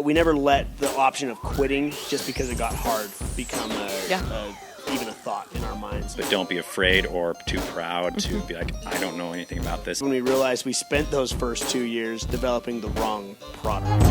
We never let the option of quitting just because it got hard become even a thought in our minds. But don't be afraid or too proud to be like, I don't know anything about this. When we realized we spent those first 2 years developing the wrong product.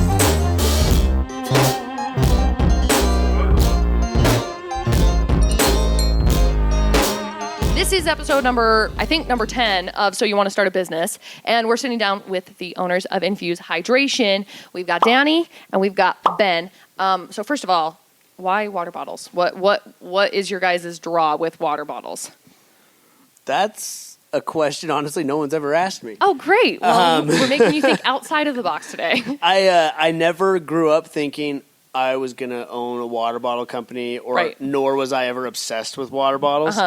This is episode number 10 of So You Want to Start a Business. And we're sitting down with the owners of Infuze Hydration. We've got Danny and we've got Ben. So first of all, why water bottles? What is your guys' draw with water bottles? That's a question, honestly, no one's ever asked me. Oh, great. Well, we're making you think outside of the box today. I never grew up thinking I was going to own a water bottle company, nor was I ever obsessed with water bottles.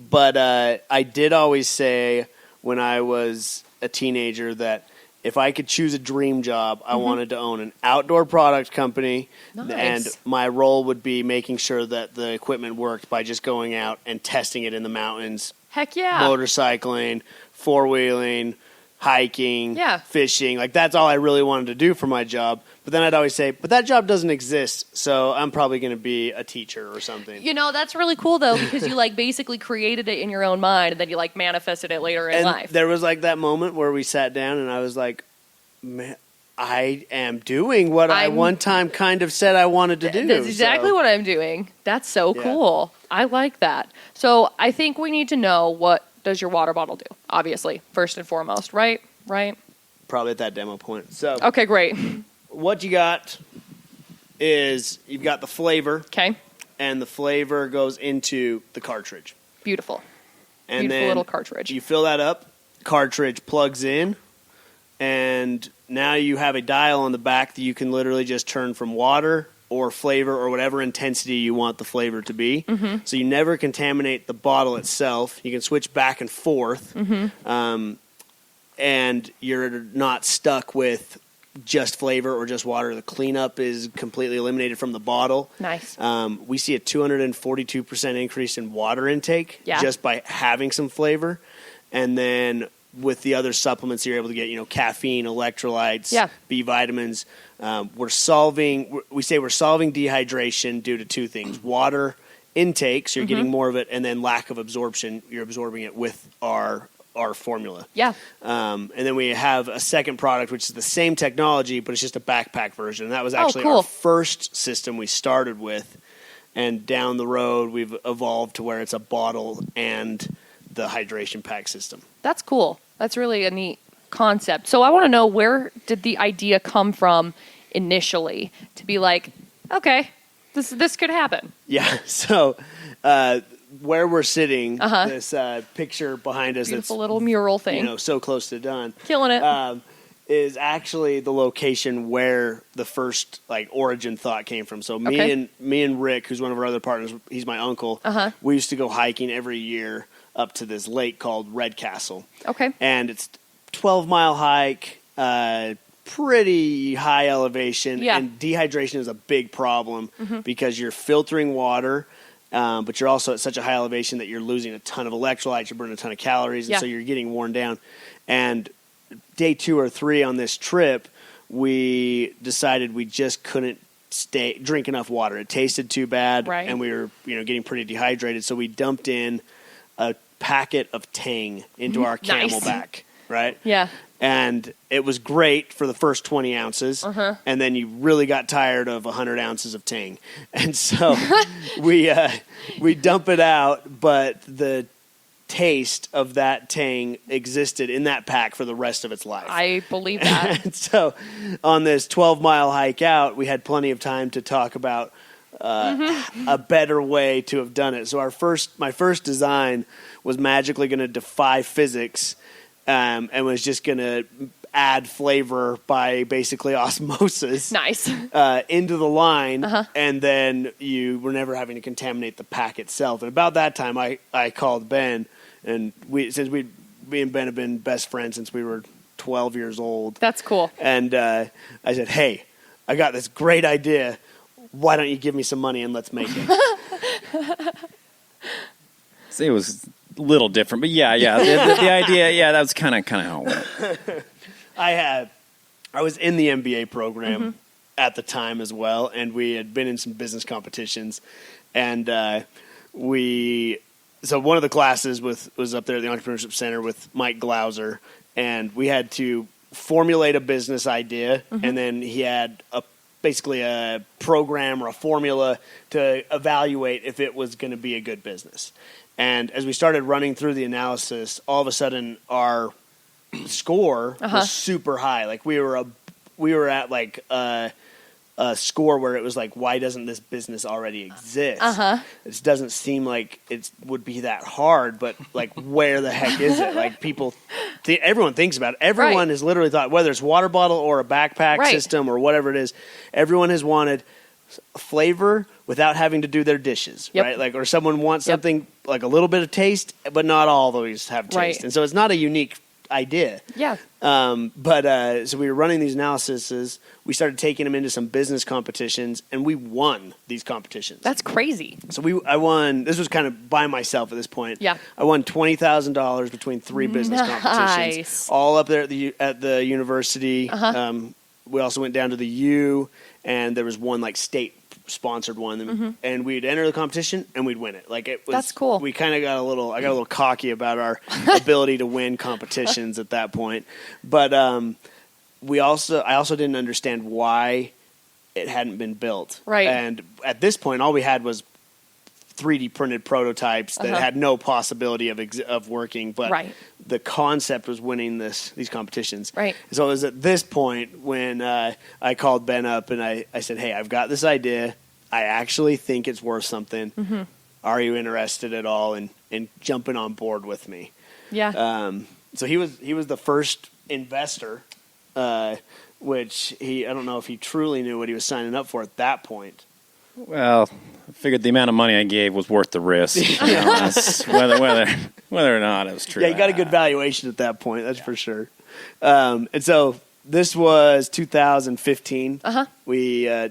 But I did always say when I was a teenager that if I could choose a dream job, I wanted to own an outdoor product company. Nice. And my role would be making sure that the equipment worked by just going out and testing it in the mountains. Heck yeah. Motorcycling, four-wheeling, hiking, fishing. Like, that's all I really wanted to do for my job. But then I'd always say, but that job doesn't exist, so I'm probably going to be a teacher or something. You know, that's really cool, though, because you, basically created it in your own mind, and then you, manifested it later in life. There was, that moment where we sat down, and I was like, man, I am doing what I one time kind of said I wanted to do. That's exactly what I'm doing. That's so cool. I like that. So I think we need to know, what does your water bottle do? Obviously, first and foremost, right? Probably at that demo point. So okay, great. What you got is you've got the flavor. Okay. And the flavor goes into the cartridge. Beautiful. And Beautiful little cartridge. You fill that up, cartridge plugs in, and now you have a dial on the back that you can literally just turn from water or flavor or whatever intensity you want the flavor to be. Mm-hmm. So you never contaminate the bottle itself. You can switch back and forth, and you're not stuck with just flavor or just water. The cleanup is completely eliminated from the bottle. Nice. We see a 242% increase in water intake just by having some flavor. And then with the other supplements, you're able to get, caffeine, electrolytes, B vitamins. We're solving dehydration due to two things: water intake, so you're getting more of it, and then lack of absorption. You're absorbing it with our formula. Yeah. And then we have a second product, which is the same technology, but it's just a backpack version. And that was actually our first system we started with. And down the road, we've evolved to where it's a bottle and the hydration pack system. That's cool. That's really a neat concept. So I want to know, where did the idea come from initially to be like, okay, this could happen? Yeah. So where we're sitting, this picture behind us, beautiful little mural thing, so close to done, killing it, is actually the location where the first origin thought came from. So me and Rick, who's one of our other partners, he's my uncle. We used to go hiking every year up to this lake called Red Castle. Okay, and it's 12-mile hike. Pretty high elevation, and dehydration is a big problem because you're filtering water. But you're also at such a high elevation that you're losing a ton of electrolytes, you're burning a ton of calories, and so you're getting worn down. And day 2 or 3 on this trip, we decided we just couldn't drink enough water. It tasted too bad, and we were getting pretty dehydrated. So we dumped in a packet of Tang into our Camelback, right? Yeah. And it was great for the first 20 ounces, and then you really got tired of 100 ounces of Tang. And so we dump it out, but the taste of that Tang existed in that pack for the rest of its life. I believe that. And so on this 12-mile hike out, we had plenty of time to talk about a better way to have done it. So my first design was magically going to defy physics, and was just going to add flavor by basically osmosis. Nice. Into the line, and then you were never having to contaminate the pack itself. And about that time, I called Ben, and me and Ben have been best friends since we were 12 years old. That's cool. And I said, hey, I got this great idea. Why don't you give me some money and let's make it? So it was a little different, but the idea, that was kind of how it went. I was in the MBA program, at the time as well, and we had been in some business competitions, and so one of the classes was up there at the Entrepreneurship Center with Mike Glauser, and we had to formulate a business idea, and then he had basically a program or a formula to evaluate if it was going to be a good business. And as we started running through the analysis, all of a sudden our score was super high. Like we were at like a score where it was like, why doesn't this business already exist? It doesn't seem like it would be that hard, but like, where the heck is it? Like everyone thinks about it. Everyone has literally thought, whether it's water bottle or a backpack system or whatever it is, everyone has wanted flavor without having to do their dishes, right? Like, or someone wants something like a little bit of taste, but not all those have taste. And so it's not a unique idea. So we were running these analyses. We started taking them into some business competitions, and we won these competitions. That's crazy. So I won. This was kind of by myself at this point. I won $20,000 between 3 business competitions, all up there at the university. We also went down to the U, and there was one like state sponsored one, and we'd enter the competition and we'd win it. Like, it was, that's cool. We kind of got I got a little cocky about our ability to win competitions at that point. But I also didn't understand why it hadn't been built. And at this point, all we had was 3D printed prototypes that had no possibility of working, but the concept was winning these competitions. So it was at this point when I called Ben up and I said, hey, I've got this idea. I actually think it's worth something. Are you interested at all in jumping on board with me? So he was the first investor, which I don't know if he truly knew what he was signing up for at that point. Well, I figured the amount of money I gave was worth the risk. Whether or not it was true. Yeah, you got a good valuation at that point, that's for sure. And so this was 2015. We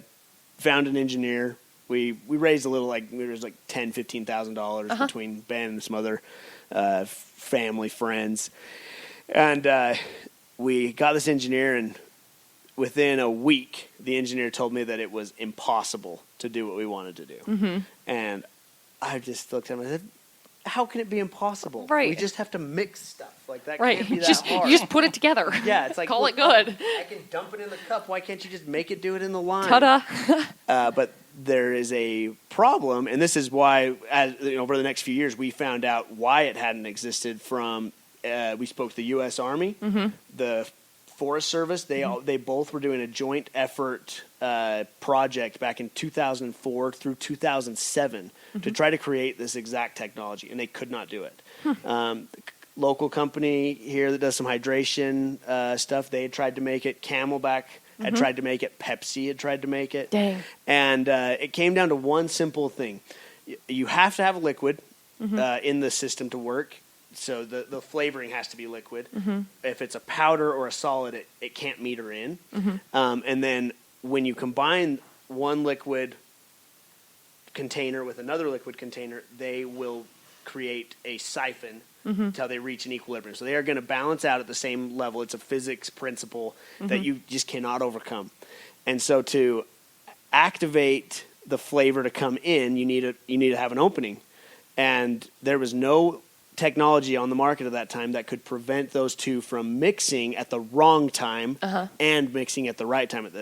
found an engineer. We raised a little, like $10,000-$15,000 between Ben and some other family friends, and we got this engineer, and within a week, the engineer told me that it was impossible to do what we wanted to do. And I just looked at him and said, how can it be impossible? We just have to mix stuff. Like, that can't be that hard. You just put it together. It's like, call it good. I can dump it in the cup. Why can't you just make it do it in the line? Ta-da. But there is a problem, and this is why, over the next few years, we found out why it hadn't existed from, we spoke to the U.S. Army, the Forest Service. They both were doing a joint effort project back in 2004 through 2007 to try to create this exact technology, and they could not do it. Local company here that does some hydration stuff, they had tried to make it. Camelback had tried to make it. Pepsi had tried to make it. Dang. And it came down to one simple thing. You have to have a liquid in the system to work. So the flavoring has to be liquid. If it's a powder or a solid, it can't meter in. And then when you combine one liquid container with another liquid container, they will create a siphon until they reach an equilibrium. So they are going to balance out at the same level. It's a physics principle that you just cannot overcome. And so to activate the flavor to come in, you need to have an opening. And there was no technology on the market at that time that could prevent those two from mixing at the wrong time and mixing at the right time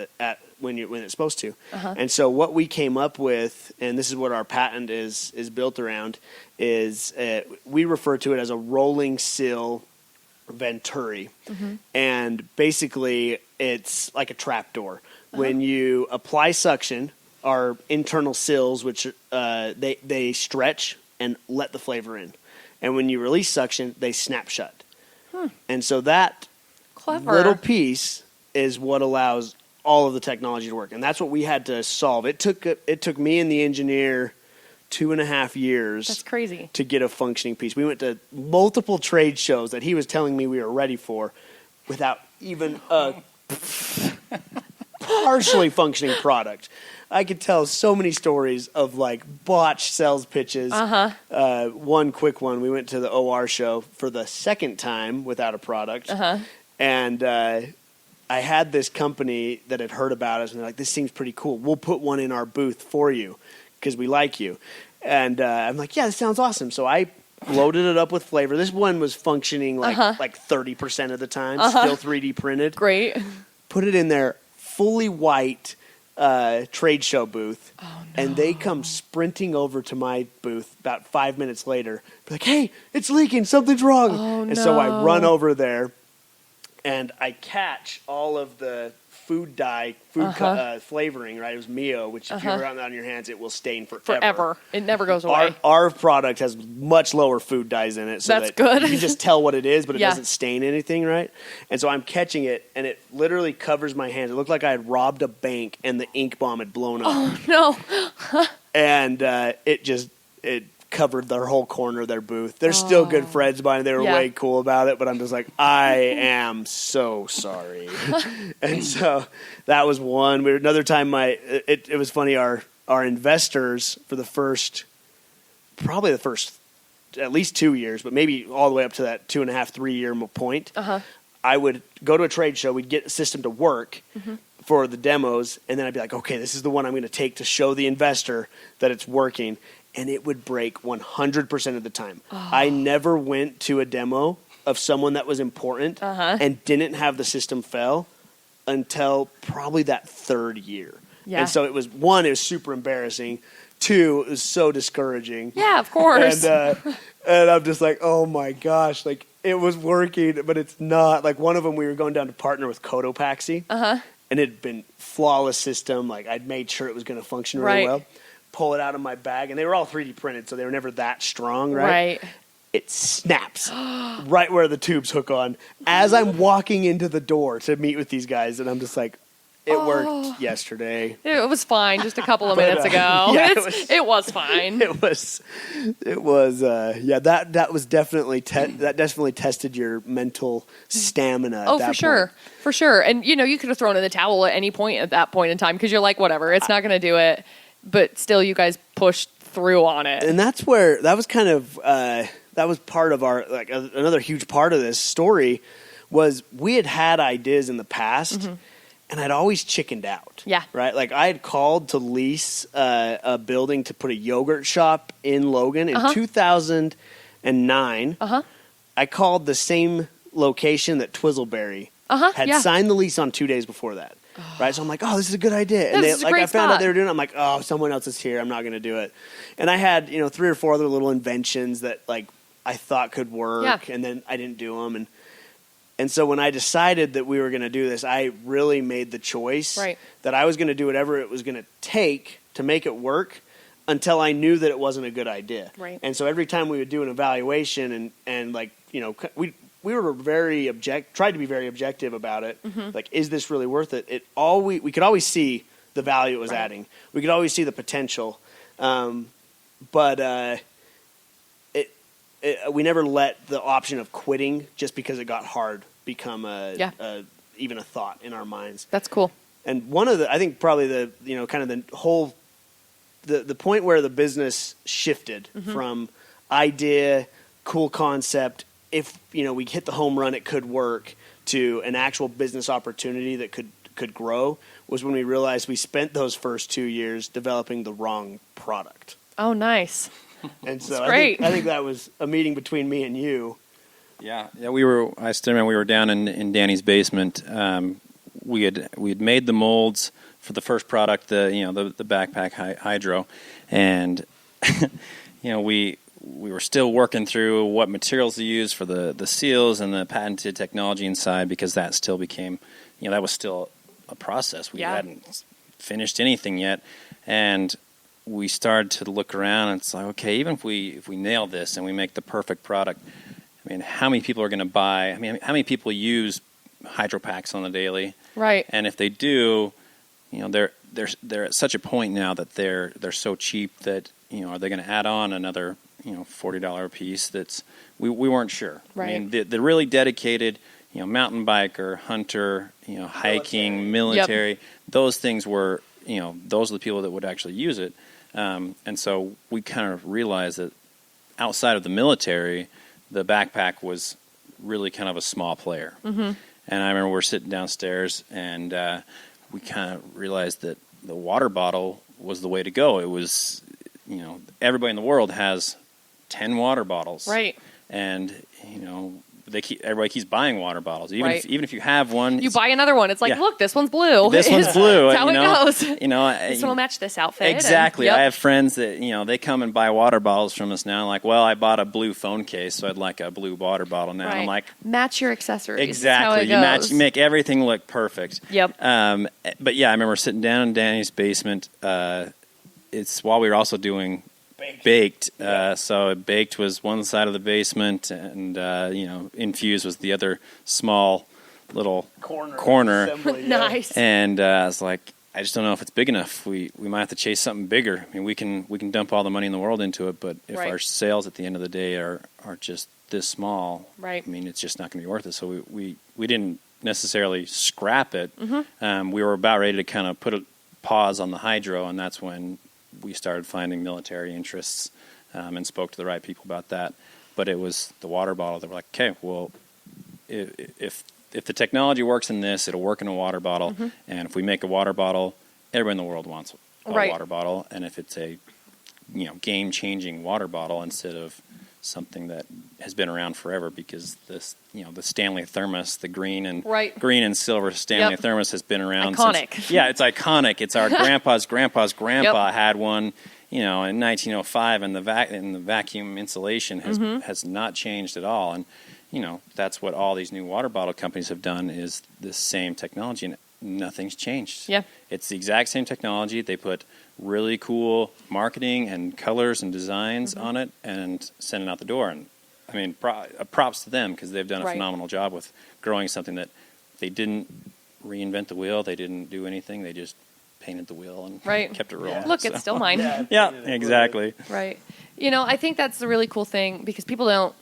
when it's supposed to. And so what we came up with, and this is what our patent is built around, is we refer to it as a rolling sill venturi. And basically it's like a trap door. When you apply suction, our internal sills, which they stretch and let the flavor in. And when you release suction, they snap shut. And so that little piece is what allows all of the technology to work. And that's what we had to solve. It took me and the engineer 2.5 years. That's crazy. To get a functioning piece. We went to multiple trade shows that he was telling me we were ready for without even a partially functioning product. I could tell so many stories of like botched sales pitches. One quick one, we went to the OR show for the second time without a product. And I had this company that had heard about us, and they're like, this seems pretty cool. We'll put one in our booth for you because we like you. And I'm like, yeah, this sounds awesome. So I loaded it up with flavor. This one was functioning like 30% of the time, still 3D printed. Great. Put it in there, fully white trade show booth. Oh, no. And they come sprinting over to my booth about 5 minutes later. Be like, hey, it's leaking. Something's wrong. Oh, and so I run over there, and I catch all of the food dye, flavoring, right? It was Mio, which if you run that on your hands, it will stain forever. It never goes away. Our product has much lower food dyes in it. So that's good. You can just tell what it is, but it doesn't stain anything, right? And so I'm catching it, and it literally covers my hands. It looked like I had robbed a bank, and the ink bomb had blown up. Oh, no. And it covered their whole corner of their booth. They're still good friends of mine. They were way cool about it, but I'm just like, I am so sorry. And so that was one. Another time, it was funny. Our investors for probably the first at least 2 years, but maybe all the way up to that 2.5, 3 year point. I would go to a trade show. We'd get a system to work for the demos, and then I'd be like, okay, this is the one I'm going to take to show the investor that it's working. And it would break 100% of the time. I never went to a demo of someone that was important and didn't have the system fail until probably that third year. Yeah. And so it was super embarrassing. 2, it was so discouraging. Yeah, of course. And I'm just like, oh my gosh, like it was working, but it's not. Like one of them, we were going down to partner with Cotopaxi, and it had been flawless system. Like I'd made sure it was going to function really well. Pull it out of my bag, and they were all 3D printed, so they were never that strong, right? It snaps right where the tubes hook on as I'm walking into the door to meet with these guys, and I'm just like, it worked yesterday. It was fine just a couple of minutes ago. Yeah, it was fine. That was definitely that definitely tested your mental stamina. Oh, for sure. And you could have thrown in the towel at any point at that point in time because you're like, whatever, it's not going to do it. But still, you guys pushed through on it. And that's where that was kind of that was part of our another huge part of this story was we had ideas in the past, and I'd always chickened out. Yeah. Right. Like I had called to lease a building to put a yogurt shop in Logan in 2009. I called the same location that Twizzleberry had signed the lease on 2 days before that. Right, so I'm like, oh, this is a good idea, and I found out they were doing it. I'm like, oh, someone else is here. I'm not going to do it. And I had 3 or 4 other little inventions that I thought could work, and then I didn't do them. And so when I decided that we were going to do this, I really made the choice that I was going to do whatever it was going to take to make it work until I knew that it wasn't a good idea. Right. And so every time we would do an evaluation, and we were tried to be very objective about it. Like, is this really worth it? We could always see the value it was adding. We could always see the potential. But we never let the option of quitting just because it got hard become even a thought in our minds. That's cool. And one of I think probably the point where the business shifted from idea, cool concept, if we hit the home run, it could work, to an actual business opportunity that could grow, was when we realized we spent those first 2 years developing the wrong product. Oh, nice. And so great. I think that was a meeting between me and you. Yeah. I still remember we were down in Danny's basement. We had made the molds for the first product, the backpack hydro, and we were still working through what materials to use for the seals and the patented technology inside, because that still became, that was still a process. We hadn't finished anything yet. And we started to look around, and it's like, okay, even if we nail this and we make the perfect product, I mean, how many people are going to buy? I mean, how many people use hydro packs on the daily? Right. And if they do, they're at such a point now that they're so cheap that, are they going to add on another $40 a piece? We weren't sure. Right. I mean, the really dedicated, mountain biker, hunter, hiking, military, those things were, those are the people that would actually use it. And so we kind of realized that outside of the military, the backpack was really kind of a small player. And I remember we're sitting downstairs, and we kind of realized that the water bottle was the way to go. It was, everybody in the world has 10 water bottles. Right. And, everybody keeps buying water bottles. Even if you have one. You buy another one. It's like, look, this one's blue. This one's blue. That's how it goes. This one will match this outfit. Exactly. And, I have friends that, they come and buy water bottles from us now. Like, well, I bought a blue phone case, so I'd like a blue water bottle now. Right. And I'm like, match your accessories. Exactly. You make everything look perfect. Yep. But yeah, I remember sitting down in Danny's basement. It's while we were also doing baked. So baked was one side of the basement, and Infuze was the other small little corner. Assembly, Nice. And I was like, I just don't know if it's big enough. We might have to chase something bigger. I mean, we can dump all the money in the world into it, but if our sales at the end of the day are just this small, right. I mean, it's just not going to be worth it. So we didn't necessarily scrap it. Mm-hmm. We were about ready to kind of put a pause on the hydro, and that's when we started finding military interests and spoke to the right people about that. But it was the water bottle that were like, okay, well, if the technology works in this, it'll work in a water bottle. Mm-hmm. And if we make a water bottle, everyone in the world wants a water bottle. And if it's a game-changing water bottle instead of something that has been around forever, because this the Stanley thermos, the green and silver Stanley thermos has been around iconic. Since, it's iconic. It's our grandpa's grandpa had one in 1905, and the vacuum insulation has not changed at all. And that's what all these new water bottle companies have done, is this same technology, and nothing's changed. Yeah. It's the exact same technology. They put really cool marketing and colors and designs on it and send it out the door. And I mean, props to them, because they've done a phenomenal job with growing something that they didn't reinvent the wheel. They didn't do anything. They just painted the wheel and kept it rolling. Yeah. Look, it's still mine. Yeah, exactly. Right. I think that's the really cool thing, because people don't,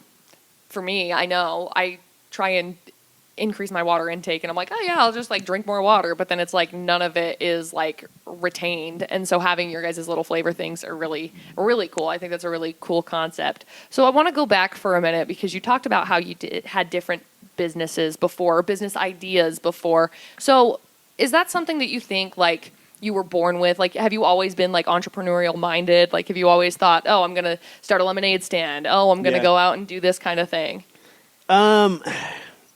for me, I know, I try and increase my water intake, and I'm like, oh yeah, I'll just drink more water, but then it's like none of it is retained. And so having your guys' little flavor things are really, really cool. I think that's a really cool concept. So I want to go back for a minute, because you talked about how you had different business ideas before. So is that something that you think you were born with? Have you always been entrepreneurial minded? Have you always thought, oh, I'm going to start a lemonade stand. Oh, I'm going to go out and do this kind of thing.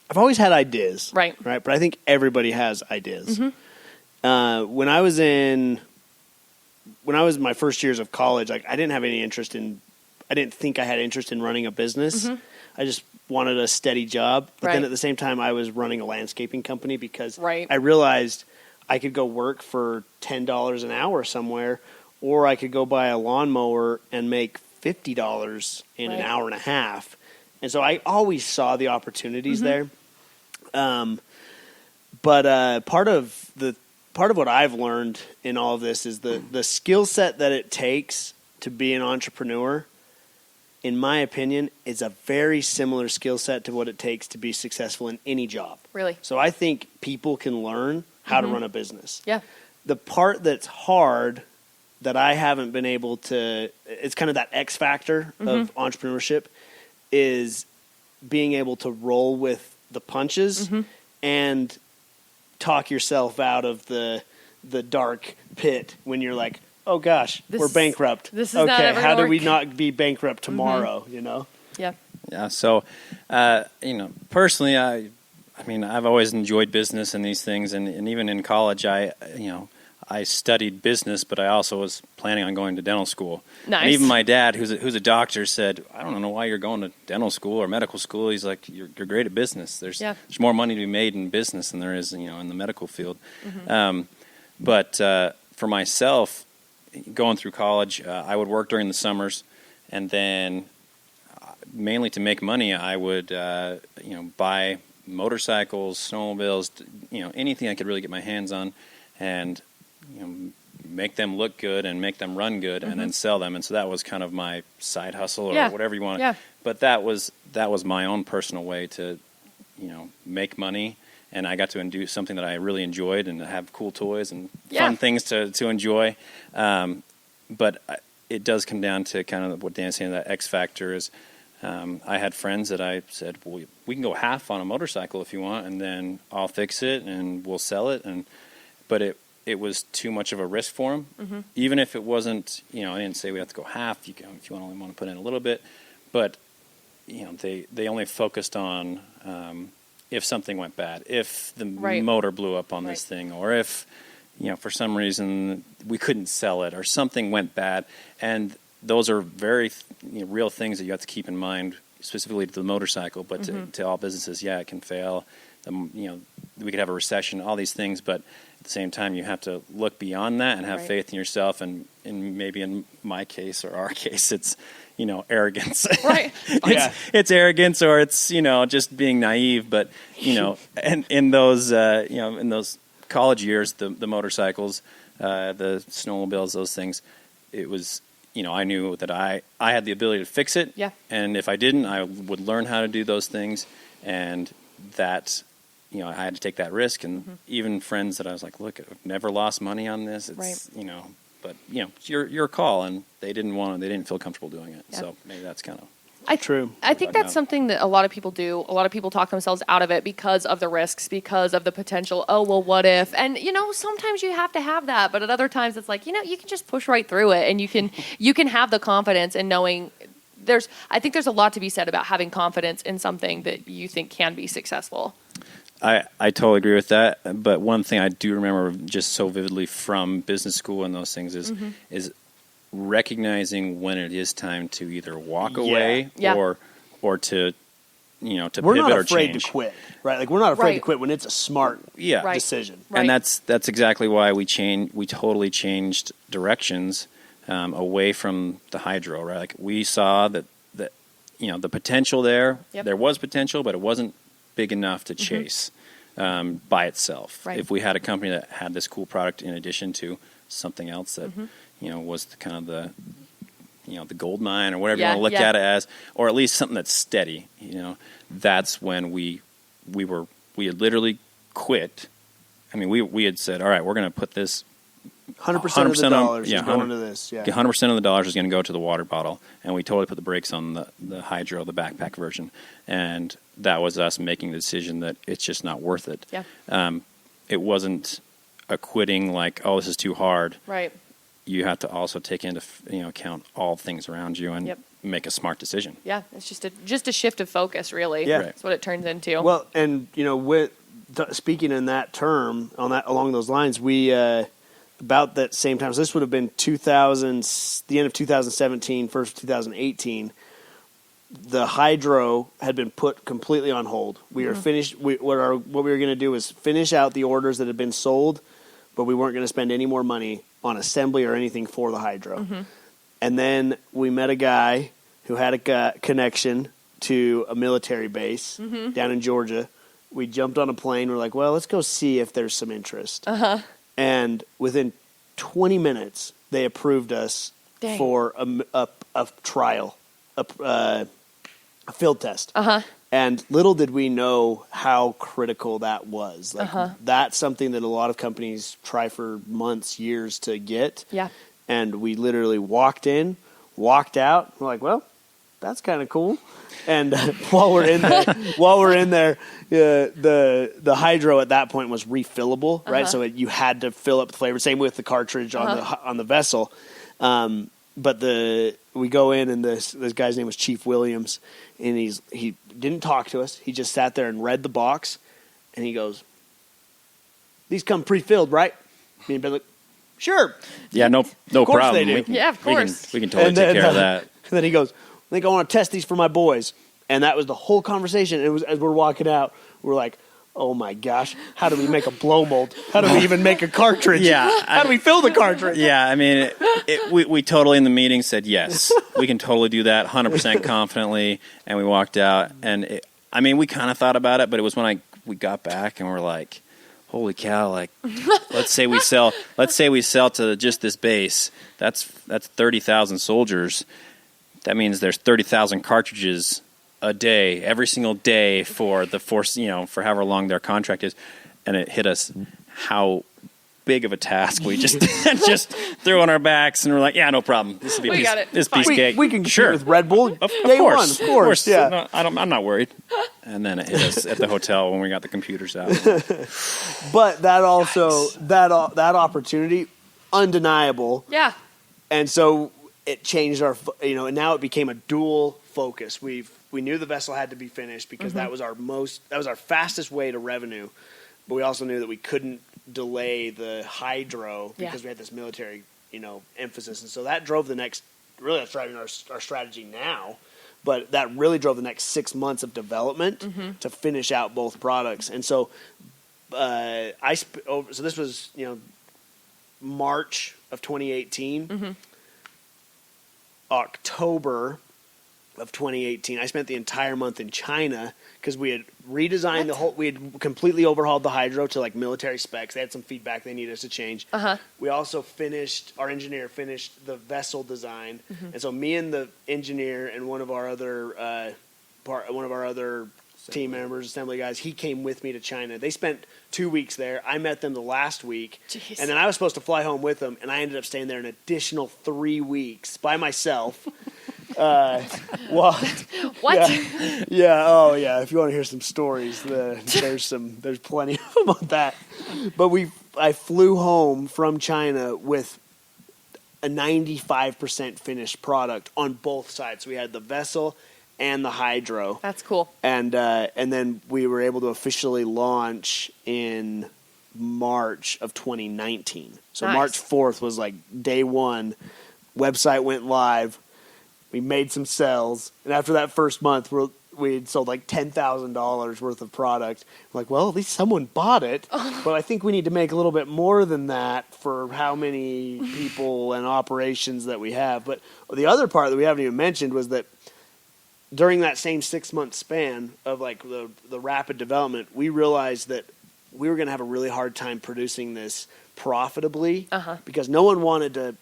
I've always had ideas. Right. But I think everybody has ideas. Mm-hmm. When I was in my first years of college, I didn't have any interest in, I didn't think I had interest in running a business. Mm-hmm. I just wanted a steady job. But then at the same time, I was running a landscaping company, because I realized I could go work for $10 an hour somewhere, or I could go buy a lawnmower and make $50 in an hour and a half. And so I always saw the opportunities there. But part of what I've learned in all of this is the skill set that it takes to be an entrepreneur, in my opinion, is a very similar skill set to what it takes to be successful in any job. Really? So I think people can learn how to run a business. Yeah. The part that's hard that I haven't been able to, it's kind of that X factor of entrepreneurship, is being able to roll with the punches and talk yourself out of the dark pit when you're like, oh gosh, we're bankrupt. This is not ever how do work. we not be bankrupt tomorrow? Yeah. Yeah. So, personally, I've always enjoyed business and these things, and even in college, I studied business, but I also was planning on going to dental school. Nice. And even my dad, who's a doctor, said, I don't know why you're going to dental school or medical school. He's like, you're great at business. There's more money to be made in business than there is, in the medical field. But for myself, going through college, I would work during the summers, and then mainly to make money, I would, buy motorcycles, snowmobiles, anything I could really get my hands on, and make them look good and make them run good, and then sell them. And so that was kind of my side hustle, or whatever you want. Yeah. But that was my own personal way to, make money. And I got to do something that I really enjoyed, and have cool toys and fun things to enjoy. But it does come down to kind of what Dan's saying, that X factor is, I had friends that I said, well, we can go half on a motorcycle if you want, and then I'll fix it and we'll sell it. But it was too much of a risk for them. Mm-hmm. Even if it wasn't, I didn't say we have to go half. You can, if you only want to put in a little bit. But, they only focused on if something went bad, if the motor blew up on this thing, or if, for some reason we couldn't sell it or something went bad. And those are very real things that you have to keep in mind, specifically to the motorcycle, but to all businesses. Yeah, it can fail. We could have a recession, all these things, but at the same time, you have to look beyond that and have faith in yourself. And maybe in my case or our case, it's, arrogance. Right. It's arrogance, or it's, just being naive. But, and in those, in those college years, the motorcycles, the snowmobiles, those things, it was, I knew that I had the ability to fix it. Yeah. And if I didn't, I would learn how to do those things. And that, I had to take that risk. And even friends that I was like, look, I've never lost money on this. It's, but, it's your call. And they didn't feel comfortable doing it. Yeah. So maybe that's kind of. True. I think that's something that a lot of people do. A lot of people talk themselves out of it because of the risks, because of the potential, oh, well, what if? And, sometimes you have to have that. But at other times it's like, you can just push right through it. And you can have the confidence in knowing I think there's a lot to be said about having confidence in something that you think can be successful. I totally agree with that. But one thing I do remember just so vividly from business school and those things is recognizing when it is time to either walk away or to to we're pivot not or afraid change. to quit, right? Like we're not afraid to quit when it's a smart decision. Right. And that's exactly why we totally changed directions away from the hydro, right? Like we saw that the potential there. Yep. There was potential, but it wasn't big enough to chase by itself. Right. If we had a company that had this cool product in addition to something else that was kind of the gold mine or whatever you want to look at it as, or at least something that's steady. That's when we had literally quit. I mean, we had said, all right, we're going to put this 100% of the dollars is going to this. Yeah, 100% of the dollars is going to go to the water bottle, and we totally put the brakes on the hydro, the backpack version, and that was us making the decision that it's just not worth it. Yeah, it wasn't a quitting like, oh, this is too hard. Right. You have to also take into account all things around you and make a smart decision. Yeah, it's just a shift of focus, really. Yeah, that's what it turns into. Well, and speaking in that term along those lines, we about that same time. So this would have been the end of 2017, first of 2018. The hydro had been put completely on hold. We were finished. What we were going to do was finish out the orders that had been sold, but we weren't going to spend any more money on assembly or anything for the hydro. Mm-hmm. And then we met a guy who had a connection to a military base down in Georgia. We jumped on a plane. We're like, well, let's go see if there's some interest. Uh-huh. And within 20 minutes, they approved us for a trial, a field test. Uh-huh. And little did we know how critical that was. Like that's something that a lot of companies try for months, years to get. Yeah. And we literally walked in, walked out. We're like, well, that's kind of cool. And while we're in there, the hydro at that point was refillable, right? So you had to fill up the flavor. Same with the cartridge on the vessel. But we go in, and this guy's name was Chief Williams, and he didn't talk to us. He just sat there and read the box, and he goes, "These come pre-filled, right?" Me and Ben like, "Sure." Yeah, no of course problem. They do. Yeah, of course. We can totally take care of that. And then he goes, "I think I want to test these for my boys." And that was the whole conversation. It was as we're walking out, we're like, oh my gosh, how do we make a blow mold? How do we even make a cartridge? How do we fill the cartridge? Yeah, I mean, we totally in the meeting said, yes, we can totally do that 100% confidently. And we walked out. And we kind of thought about it, but it was when we got back and we're like, holy cow, like, let's say we sell to just this base. That's 30,000 soldiers. That means there's 30,000 cartridges a day, every single day for the force, for however long their contract is. And it hit us how big of a task. We just threw on our backs and we're like, yeah, no problem. This will be this piece of cake. We can compete with Red Bull. Of course. Yeah. No, I'm not worried. And then it hit us at the hotel when we got the computers out. But that also that opportunity, undeniable. Yeah. And so it changed our, and now it became a dual focus. We knew the vessel had to be finished because that was our fastest way to revenue. But we also knew that we couldn't delay the hydro because we had this military, emphasis. And so that drove that's driving our strategy now. But that really drove the next 6 months of development to finish out both products. And so so this was, March of 2018. October of 2018, I spent the entire month in China because we had redesigned we had completely overhauled the hydro to like military specs. They had some feedback they needed us to change. We also our engineer finished the vessel design. And so me and the engineer and one of our other team members, assembly guys, he came with me to China. They spent 2 weeks there. I met them the last week. Jeez. And then I was supposed to fly home with them, and I ended up staying there an additional 3 weeks by myself. What? Yeah. Oh, yeah. If you want to hear some stories, there's plenty of them on that. But I flew home from China with a 95% finished product on both sides. So we had the vessel and the hydro. That's cool. And then we were able to officially launch in March of 2019. So Nice. March 4th was like day one. Website went live. We made some sales. And after that first month, we had sold like $10,000 worth of product. I'm like, well, at least someone bought it. But I think we need to make a little bit more than that for how many people and operations that we have. But the other part that we haven't even mentioned was that during that same 6 month span of like the rapid development, we realized that we were going to have a really hard time producing this profitably because no one wanted to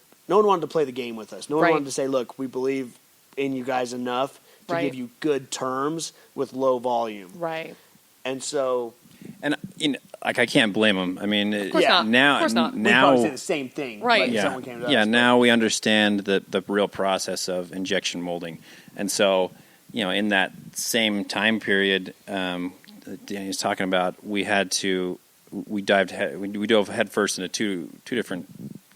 play the game with us. No one wanted to say, look, we believe in you guys enough to give you good terms with low volume. Right. And so, and I can't blame them. I mean, of course not. Now, of course not. we'd probably say the same thing. Right. If someone came to us. Now we understand the real process of injection molding. And so, in that same time period, Danny was talking about, we dove headfirst into two different,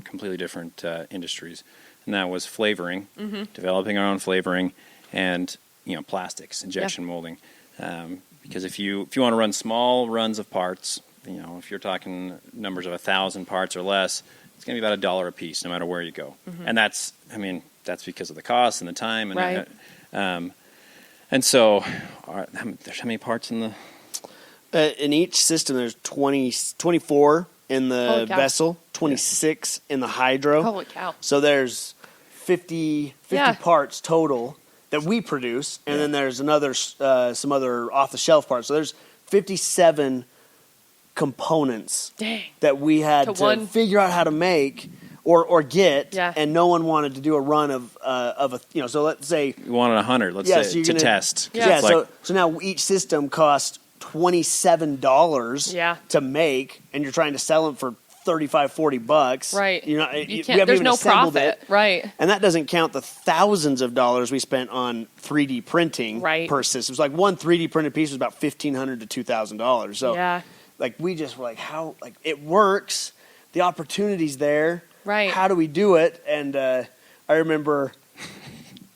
completely different industries, and that was flavoring, developing our own flavoring, and plastics, injection molding. Because if you want to run small runs of parts, if you're talking numbers of 1,000 parts or less, it's going to be about $1 a piece, no matter where you go. And that's because of the cost and the time. And and so, there's how many parts in the? In each system, there's 24 in the vessel, 26 in the hydro. Holy cow. So there's 50 parts total that we produce, and then there's some other off-the-shelf parts. So there's 57 components that we had to figure out how to make or get, and no one wanted to do a run of so let's say you wanted 100, let's say, to test. Yeah, so now each system costs $27 to make, and you're trying to sell them for $35-$40. Right. You can't, there's no profit. Right. And that doesn't count the thousands of dollars we spent on 3D printing per system. So like one 3D printed piece was about $1,500 to $2,000. So like we just were like, how, like it works, the opportunity's there. Right. How do we do it? And I remember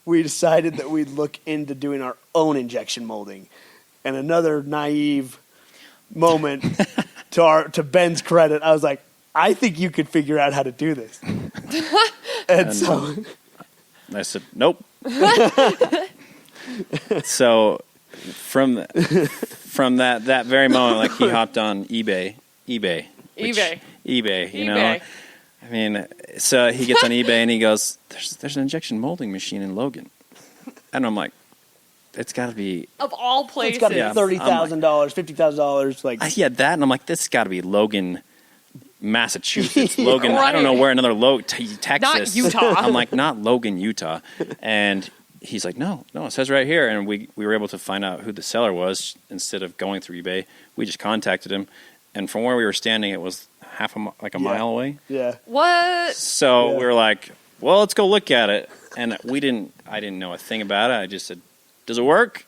we decided that we'd look into doing our own injection molding. And another naive moment to Ben's credit, I was like, I think you could figure out how to do this. and so I said, nope. So from that very moment, like he hopped on eBay, I mean, so he gets on eBay and he goes, there's an injection molding machine in Logan. And I'm like, it's got to be... Of all places. It's got to be $30,000, $50,000. Like, I had that, and I'm like, this has got to be Logan, Massachusetts. Logan, I don't know where another Texas. Not Utah. I'm like, not Logan, Utah. And he's like, no, it says right here. And we were able to find out who the seller was. Instead of going through eBay, we just contacted him. And from where we were standing, it was a mile away. Yeah. What? So we were like, well, let's go look at it. And I didn't know a thing about it. I just said, does it work?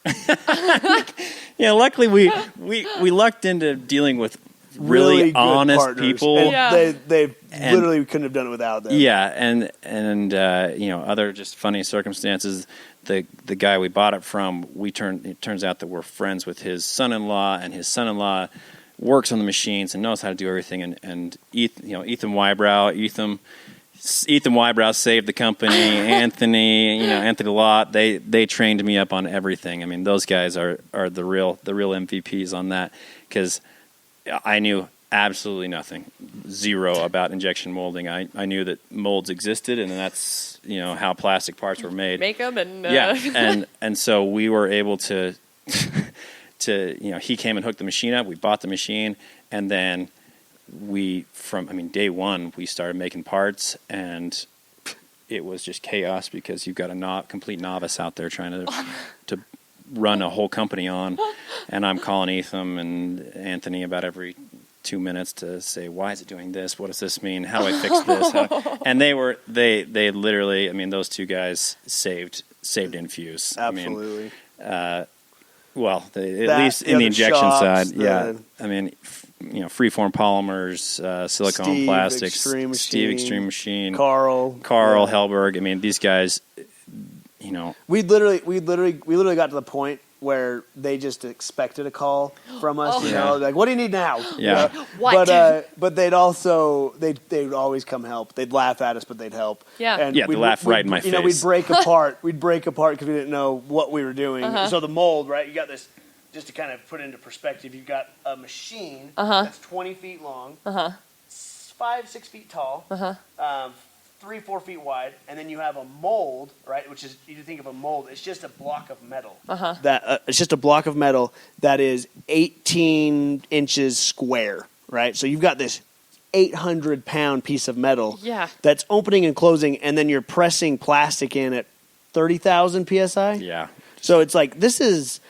Luckily we lucked into dealing with really honest partners. people. And they literally couldn't have done it without them. Yeah, and other just funny circumstances. The guy we bought it from, it turns out that we're friends with his son-in-law, and his son-in-law works on the machines and knows how to do everything. And Ethan Wybrow saved the company. Anthony Lott, they trained me up on everything. I mean, those guys are the real MVPs on that, because I knew absolutely nothing, zero about injection molding. I knew that molds existed, and that's how plastic parts were made. Make them and and so we were able to he came and hooked the machine up. We bought the machine, and then day one we started making parts, and it was just chaos because you've got a complete novice out there trying to run a whole company on, and I'm calling Ethan and Anthony about every 2 minutes to say, why is it doing this? What does this mean? How do I fix this? And they literally, those two guys saved Infuze. Absolutely. At least in the injection side, freeform polymers, silicone plastics, Steve Extreme Machine, Carl Hellberg. These guys, we literally got to the point where they just expected a call from us. Like, what do you need now? Yeah. What? But they'd always come help. They'd laugh at us, but they'd help. Yeah. And they'd laugh right in my face. We'd break apart. because we didn't know what we were doing. So the mold, right? You got this. Just to kind of put it into perspective, you've got a machine that's 20 feet long, 5-6 feet tall, 3-4 feet wide, and then you have a mold, right? Which is, you think of a mold, it's just a block of metal. It's just a block of metal that is 18 inches square, right? So you've got this 800-pound piece of metal that's opening and closing, and then you're pressing plastic in at 30,000 psi. Yeah. So it's like, this is...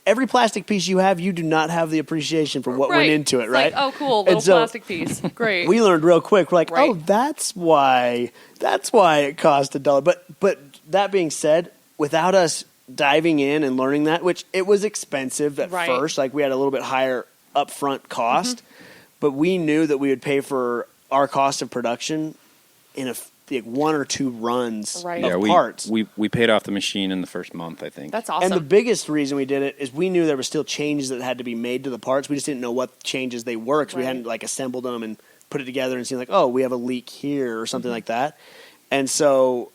Every plastic piece you have, you do not have the appreciation for what went into it, right? Like, oh, cool, little plastic piece. Great. We learned real quick. We're like, oh, that's why it cost $1. But that being said, without us diving in and learning that, which it was expensive at first, like we had a little bit higher upfront cost, but we knew that we would pay for our cost of production in one or two runs of parts. We paid off the machine in the first month, I think. That's awesome. And the biggest reason we did it is we knew there were still changes that had to be made to the parts. We just didn't know what changes they were because we hadn't assembled them and put it together and seen we have a leak here or something like that. And so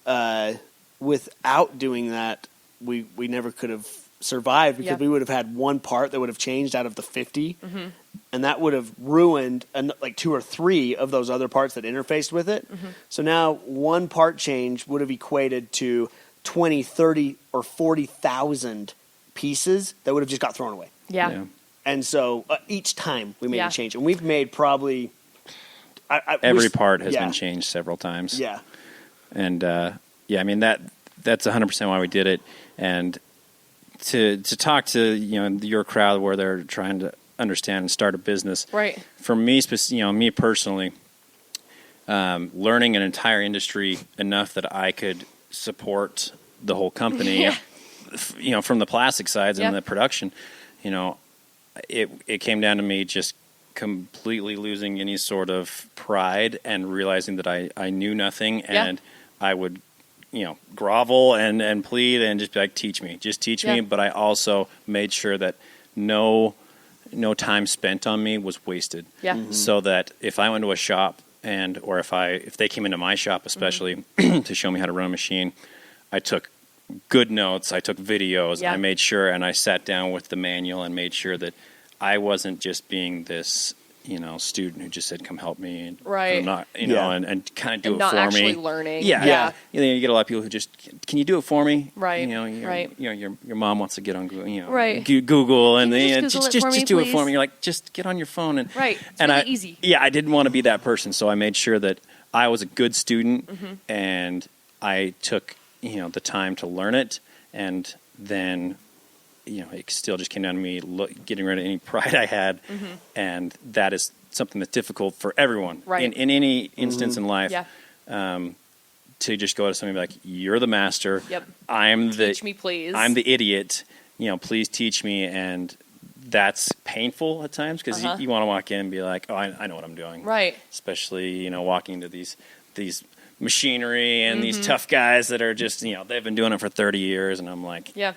without doing that, we never could have survived because we would have had one part that would have changed out of the 50. And that would have ruined 2 or 3 of those other parts that interfaced with it. So now one part change would have equated to 20, 30, or 40,000 pieces that would have just got thrown away. Yeah. And so each time we made a change. And we've made probably... Every part has been changed several times. Yeah. And, that's 100% why we did it. And to talk to, your crowd where they're trying to understand and start a business. Right. For me, me personally, learning an entire industry enough that I could support the whole company, from the plastic sides and the production, it came down to me just completely losing any sort of pride and realizing that I knew nothing and I would, grovel and plead and just be like, teach me. But I also made sure that no time spent on me was wasted. Yeah. So that if I went to a shop or if they came into my shop especially to show me how to run a machine, I took good notes, I took videos, I made sure, and I sat down with the manual and made sure that I wasn't just being this, student who just said, come help me. And right. I'm not, and kind of do and it for me. Not actually learning. Yeah. You get a lot of people who just, can you do it for me? Right. Your mom wants to get on Google, right. Google and just do it for me. You're like, just get on your phone. And, right. It's and really easy. Yeah, I didn't want to be that person. So I made sure that I was a good student and I took, the time to learn it. And then, it still just came down to me getting rid of any pride I had. And that is something that's difficult for everyone in any instance in life. To just go to somebody and be like, you're the master. Teach me, please. I'm the idiot. Please teach me. And that's painful at times because you want to walk in and be like, oh, I know what I'm doing. Right. Especially, walking into these machinery and these tough guys that are just, they've been doing it for 30 years. And I'm like, hi,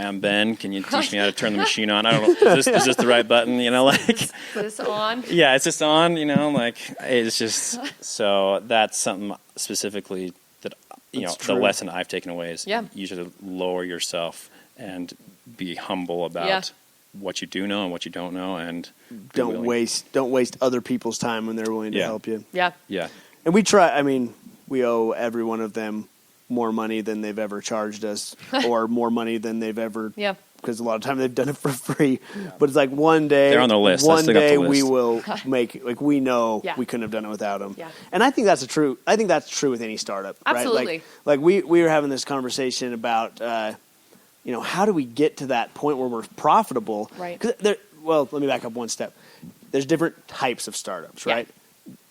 I'm Ben. Can you teach me how to turn the machine on? I don't know. Is this the right button? Is this on? Yeah, it's just on, it's just, so that's something specifically that, the lesson I've taken away is you should lower yourself and be humble about what you do know and what you don't know, and don't waste other people's time when they're willing to help you. Yeah. And we try, we owe every one of them more money than they've ever charged us or more money than they've ever because a lot of time they've done it for free. But it's like one day they're on the list. One day we will make we know we couldn't have done it without them. And I think that's true with any startup. Absolutely. Right? Like we were having this conversation about how do we get to that point where we're profitable? Right. Well, let me back up one step. There's different types of startups, right?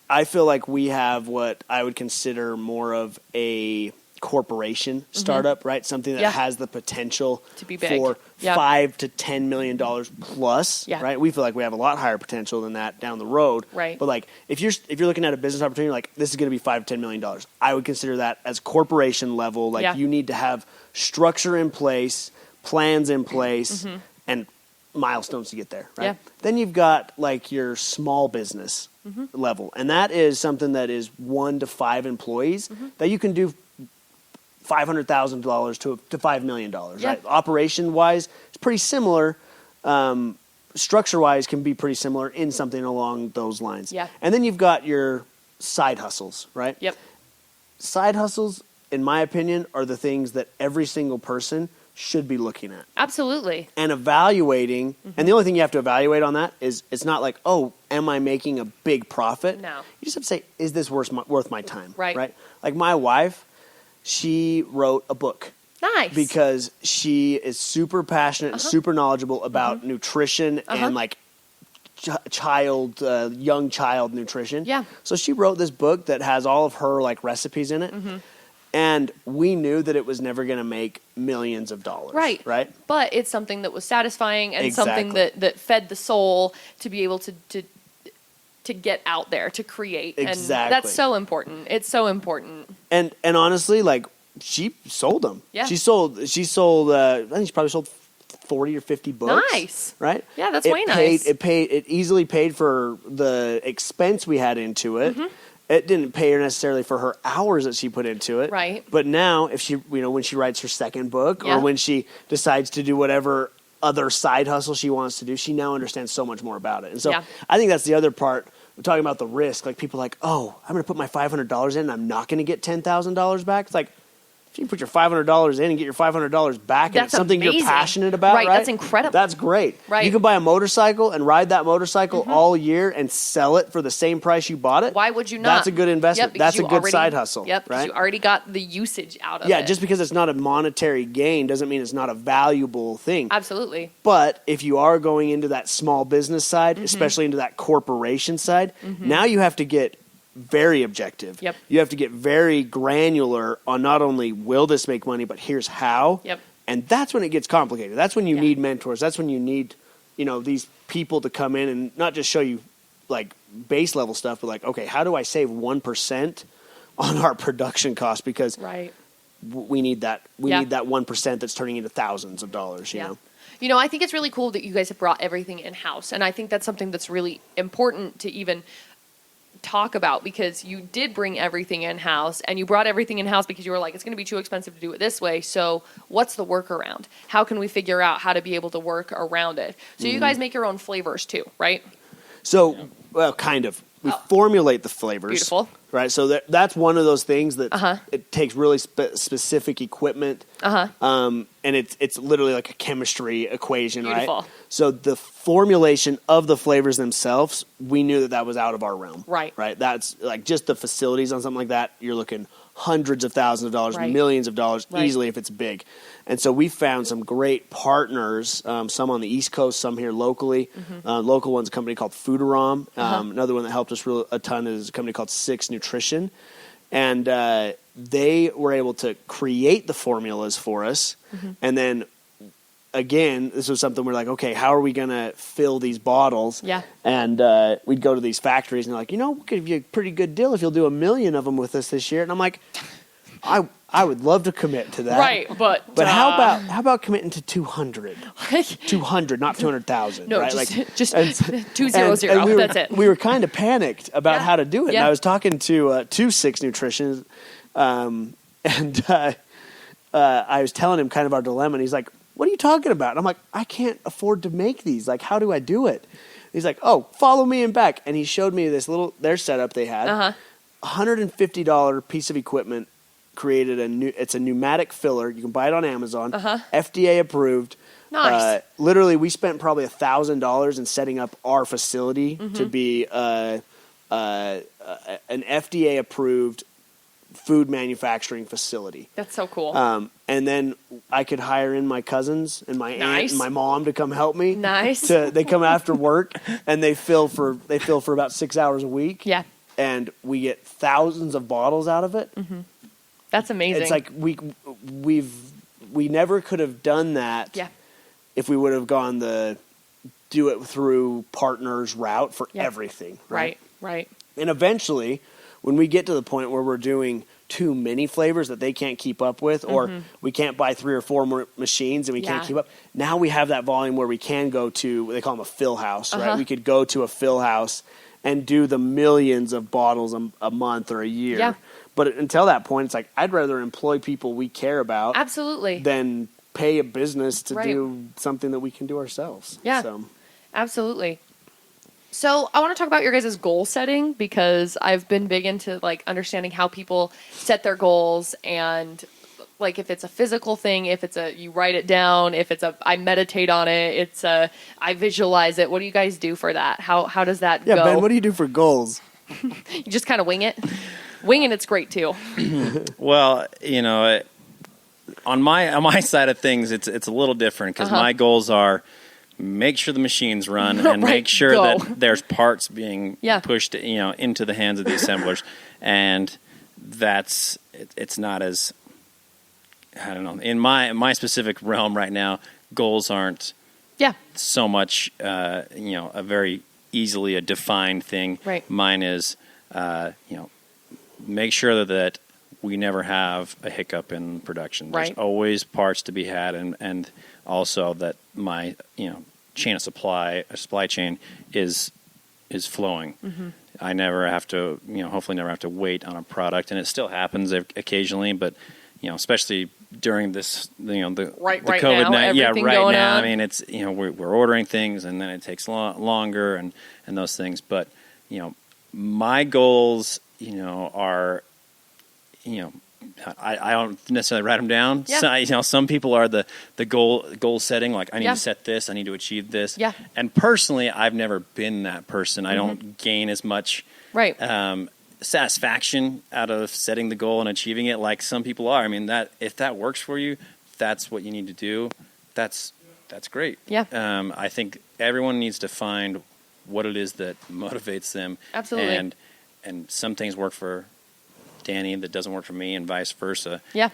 I feel like we have what I would consider more of a corporation startup, right? Something that has the potential to be big. For $5 to $10 million plus, right? We feel like we have a lot higher potential than that down the road, right? But like if you're looking at a business opportunity, like this is going to be $5 to $10 million, I would consider that as corporation level. Like you need to have structure in place, plans in place, and milestones to get there, right? Then you've got like your small business level, and that is something that is 1 to 5 employees that you can do $500,000 to $5 million, right? Operation wise, it's pretty similar. Structure wise, can be pretty similar in something along those lines. And then you've got your side hustles, right? Side hustles, in my opinion, are the things that every single person should be looking at. Absolutely. And evaluating. And the only thing you have to evaluate on that is it's not like, oh, am I making a big profit? No. You just have to say, is this worth my time? Right. Like my wife, she wrote a book. Nice. Because she is super passionate and super knowledgeable about nutrition and like young child nutrition. So she wrote this book that has all of her like recipes in it. And we knew that it was never going to make millions of dollars. Right. But it's something that was satisfying and something that fed the soul to be able to get out there, to create. Exactly. And that's so important. It's so important. And honestly, like she sold them. She sold I think she probably sold 40 or 50 books. Nice. Right? Yeah, that's way nice. It easily paid for the expense we had into it. It didn't pay her necessarily for her hours that she put into it. Right. But now if she, when she writes her second book or when she decides to do whatever other side hustle she wants to do, she now understands so much more about it. And so I think that's the other part. We're talking about the risk. Like people are like, oh, I'm going to put my $500 in and I'm not going to get $10,000 back. It's like, if you put your $500 in and get your $500 back, and it's something you're passionate about, right? That's incredible. That's great. Right. You can buy a motorcycle and ride that motorcycle all year and sell it for the same price you bought it. Why would you not? That's a good investment. That's a good side hustle. Because you already got the usage out of it. Yeah, just because it's not a monetary gain doesn't mean it's not a valuable thing. Absolutely. But if you are going into that small business side, especially into that corporation side, now you have to get very objective. You have to get very granular on not only will this make money, but here's how. And that's when it gets complicated. That's when you need mentors. That's when you need, these people to come in and not just show you like base level stuff, but like, okay, how do I save 1% on our production cost? Because we need that. We need that 1% that's turning into thousands of dollars, you know? I think it's really cool that you guys have brought everything in-house. And I think that's something that's really important to even talk about, because you did bring everything in-house and you brought everything in-house because you were like, it's going to be too expensive to do it this way. So what's the workaround? How can we figure out how to be able to work around it? So you guys make your own flavors too, right? So, well, kind of. We formulate the flavors. Beautiful. right? So that's one of those things that it takes really specific equipment, and it's literally like a chemistry equation, Beautiful. Right? So the formulation of the flavors themselves, we knew that was out of our realm, right? That's like just the facilities on something like that. You're looking hundreds of thousands of dollars, right. millions of dollars right. easily if it's big. And so we found some great partners, some on the East Coast, some here locally. Local one's a company called Foodarom. Another one that helped us a ton is a company called Six Nutrition. And they were able to create the formulas for us. And then, again, this was something we're like, okay, how are we going to fill these bottles? Yeah. And we'd go to these factories and they're like, we'll give you a pretty good deal if you'll do 1 million of them with us this year. And I'm like, I would love to commit to that. Right, but how about committing to 200? 200, not 200,000. No, right? just 200. That's it. We were kind of panicked about how to do it. Yeah. And I was talking to Six Nutrition, and I was telling him kind of our dilemma. And he's like, "What are you talking about?" And I'm like, "I can't afford to make these. Like, how do I do it?" He's like, "Oh, follow me in back." And he showed me their setup they had. $150 piece of equipment. Created it's a pneumatic filler. You can buy it on Amazon. FDA approved. Nice. Literally, we spent probably $1,000 in setting up our facility to be an FDA approved food manufacturing facility. That's so cool. And then I could hire in my cousins and my aunt and my mom to come help me. Nice. They come after work and they fill for about 6 hours a week. Yeah. And we get thousands of bottles out of it. That's amazing. It's like we never could have done that if we would have gone the do it through partners route for everything. Right. And eventually, when we get to the point where we're doing too many flavors that they can't keep up with, or we can't buy 3 or 4 more machines and we can't keep up, now we have that volume where we can go to, they call them a fill house, right? We could go to a fill house and do the millions of bottles a month or a year. Yeah. But until that point, it's like, I'd rather employ people we care about Absolutely. than pay a business to Right. do something that we can do ourselves. Yeah, So. Absolutely. So I want to talk about your guys' goal setting, because I've been big into like understanding how people set their goals, and like if it's a physical thing, if it's you write it down, if it's I meditate on it, I visualize it. What do you guys do for that? How does that go? Yeah, Ben, what do you do for goals? You just kind of wing it. Winging it's great too. Well, on my side of things, it's a little different, because my goals are make sure the machines run and Right, make sure go. that there's parts being pushed, into the hands of the assemblers, and it's not as, I don't know, in my specific realm right now, goals aren't so much a very easily a defined thing. Right. Mine is make sure that we never have a hiccup in production. There's always parts to be had, and also that my chain of supply chain is flowing. I never have to hopefully never have to wait on a product, and it still happens occasionally, but especially during this the COVID now, right now. on. I mean, it's we're ordering things and then it takes longer and those things, but my goals are I don't necessarily write them down. Yeah. So, some people are the goal setting, like I need to set this, I need to achieve this. Yeah. And personally, I've never been that person. I don't gain as much satisfaction out of setting the goal and achieving it like some people are. I mean, that if that works for you, that's what you need to do. That's great. Yeah. I think everyone needs to find what it is that motivates them. Absolutely. And some things work for Danny that doesn't work for me, and vice versa. Yeah.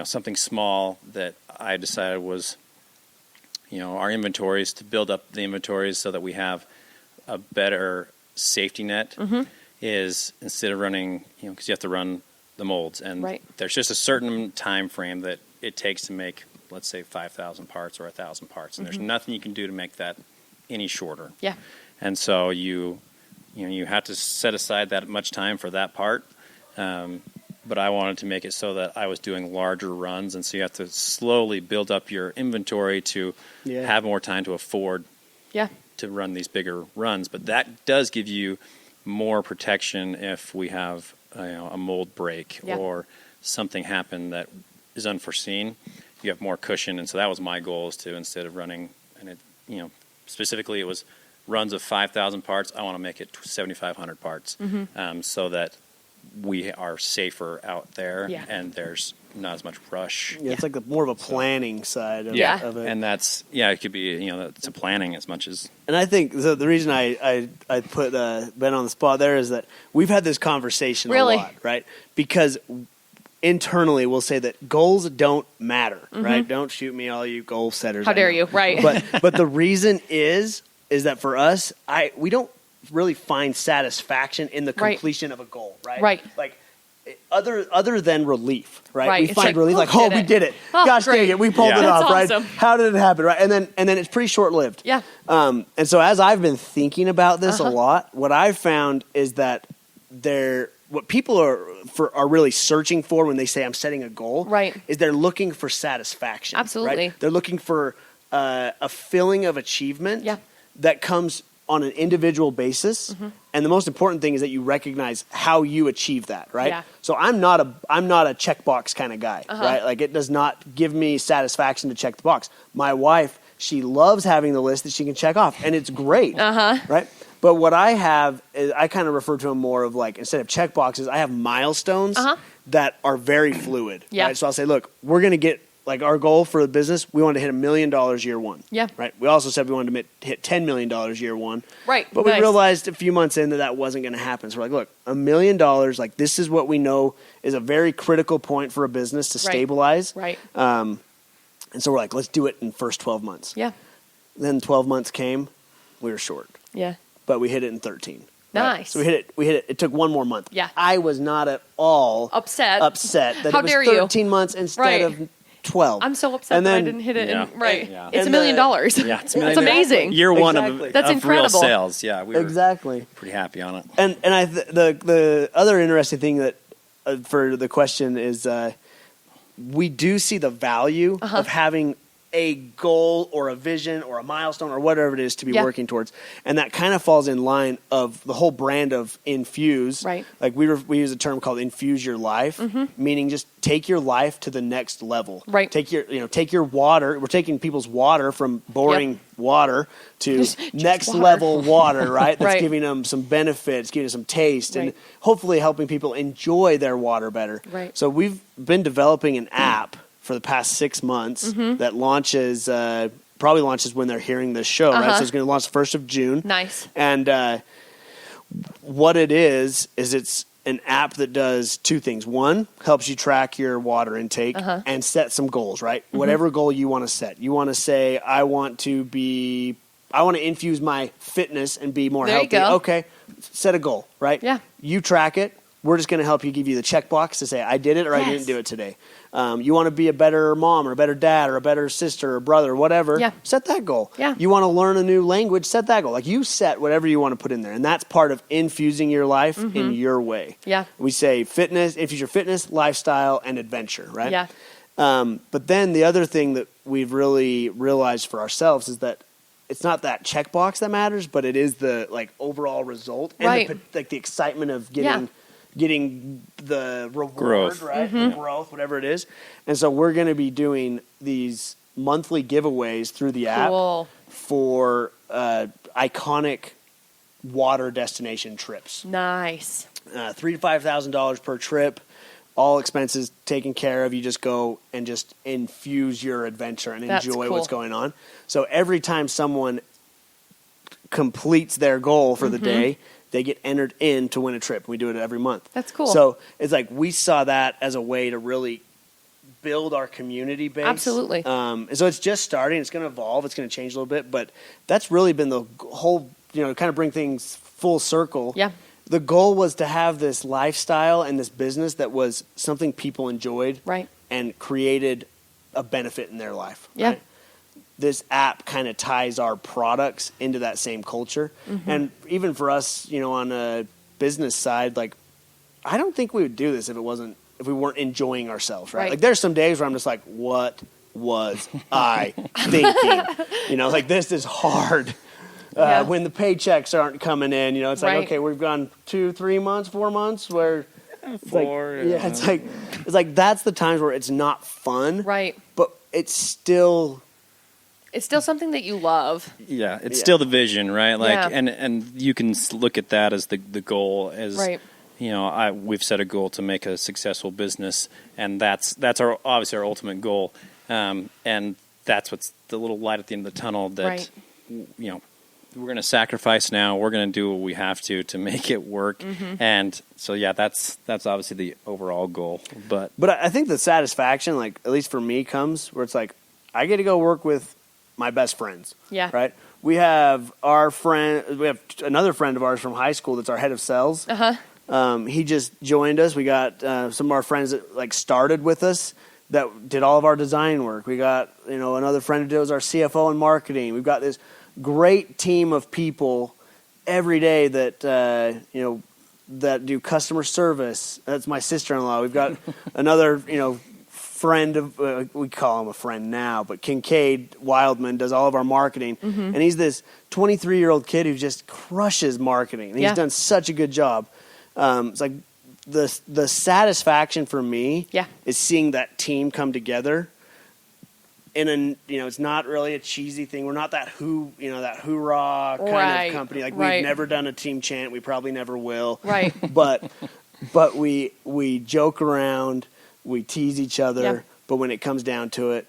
Something small that I decided was, our inventories, to build up the inventories so that we have a better safety net, is instead of running, because you have to run the molds, and there's just a certain time frame that it takes to make, let's say, 5,000 parts or 1,000 parts, and there's nothing you can do to make that any shorter. Yeah. And so you have to set aside that much time for that part. But I wanted to make it so that I was doing larger runs, and so you have to slowly build up your inventory to have more time to afford to run these bigger runs. But that does give you more protection if we have a mold break or something happen that is unforeseen. You have more cushion, and so that was my goal, is to, instead of running, and it, specifically it was runs of 5,000 parts, I want to make it 7,500 parts, so that we are safer out there and there's not as much rush. Yeah, it's like more of a planning side of, of it. And that's, it could be, it's a planning as much as. And I think the reason I put Ben on the spot there is that we've had this conversation a lot, right? Because internally we'll say that goals don't matter, right? Don't shoot me, all you goal setters. How dare you, right? But the reason is that for us, we don't really find satisfaction in the completion of a goal, right? Right. Like other than relief, right? Right. We It's find like, relief, we did it. Oh, Gosh great. dang it, we pulled it off, awesome. right? How did it happen, right? And then it's pretty short lived. Yeah. And so as I've been thinking about this a lot, what I've found is that what people are really searching for when they say I'm setting a goal, is they're looking for satisfaction. Absolutely. Right? They're looking for a feeling of achievement that comes on an individual basis. And the most important thing is that you recognize how you achieve that, right? Yeah. So I'm not a checkbox kind of guy, right? Like, it does not give me satisfaction to check the box. My wife, she loves having the list that she can check off, and it's great, right? But what I have is, I kind of refer to them more of like, instead of check boxes, I have milestones that are very fluid. Right? So I'll say, look, we're going to get, like, our goal for the business, we wanted to hit $1 million year one. Yeah. Right. We also said we wanted to hit $10 million year one. Right. But we realized a few months in that wasn't going to happen. So we're like, look, $1 million, like, this is what we know is a very critical point for a business to stabilize. Right. And so we're like, let's do it in the first 12 months. Yeah. Then 12 months came, we were short. Yeah. But we hit it in 13. Nice. Right? So we hit it. It took one more month. Yeah. I was not at all upset that How it was dare 13 months instead of 12. I'm so upset that I didn't hit it. Yeah. It's $1 million. Yeah, it's $1 million. That's amazing. Year one That's of incredible. real sales. Yeah, we were pretty happy on it. And the other interesting thing that for the question is we do see the value of having a goal or a vision or a milestone or whatever it is to be working towards. And that kind of falls in line of the whole brand of Infuze. Right. Like we use a term called infuse your life, meaning just take your life to the next level. Right. Take your water. We're taking people's water from boring water to just next level water, right? That's giving them some benefits, giving them some taste, and hopefully helping people enjoy their water better. Right. So we've been developing an app for the past 6 months that launches, probably launches when they're hearing this show, right? So it's going to launch the 1st of June. Nice. And what it is it's an app that does two things. One, helps you track your water intake and set some goals, right? Whatever goal you want to set. You want to say, I want to infuse my fitness and be more healthy. Okay, set a goal, right? Yeah. You track it. We're just going to help you, give you the checkbox to say, I did it or I didn't do it today. You want to be a better mom or a better dad or a better sister or brother or whatever, set that goal. Yeah. You want to learn a new language, set that goal. Like, you set whatever you want to put in there. And that's part of infusing your life in your way. Yeah. We say infuse your fitness, lifestyle, and adventure, right? Yeah. But then the other thing that we've really realized for ourselves is that it's not that checkbox that matters, but it is the overall result and the excitement of getting the reward, growth. Right? The growth, whatever it is. And so we're going to be doing these monthly giveaways through the app for iconic water destination trips. Nice. $3,000 to $5,000 per trip, all expenses taken care of. You just go and just infuse your adventure and enjoy what's going on. So every time someone completes their goal for the day, they get entered in to win a trip. We do it every month. That's cool. So it's like we saw that as a way to really build our community base. Absolutely. And so it's just starting. It's going to evolve. It's going to change a little bit. But that's really been the whole, kind of bring things full circle. Yeah. The goal was to have this lifestyle and this business that was something people enjoyed. Right. And created a benefit in their life. Yeah. Right? This app kind of ties our products into that same culture. And even for us, on a business side, I don't think we would do this if we weren't enjoying ourselves, right? Like, there's some days where I'm just like, what was I thinking? This is hard. when the paychecks aren't coming in. You know, it's like, okay, we've gone 2, 3 months, 4 months where it's 4. it's like that's the times where it's not fun. Right. But it's still something that you love. Yeah, it's still the vision, right? Like, and you can look at that as the goal as, you know, we've set a goal to make a successful business, and that's obviously our ultimate goal, and that's what's the little light at the end of the tunnel that, you know, we're going to sacrifice now. We're going to do what we have to make it work, and so that's obviously the overall goal. But I think the satisfaction, like at least for me, comes where it's like I get to go work with my best friends. Yeah. Right. We have another friend of ours from high school that's our head of sales. He just joined us. We got some of our friends that like started with us that did all of our design work. We got, you know, another friend who does our CFO and marketing. We've got this great team of people every day that you know, that do customer service. That's my sister-in-law. We've got another, you know, friend of we call him a friend now, but Kincaid Wildman does all of our marketing, and he's this 23-year-old kid who just crushes marketing, and he's done such a good job. It's like the satisfaction for me is seeing that team come together. You know, it's not really a cheesy thing. We're not that hoorah kind of company. Like we've never done a team chant. We probably never will. Right. But we joke around. We tease each other, but when it comes down to it,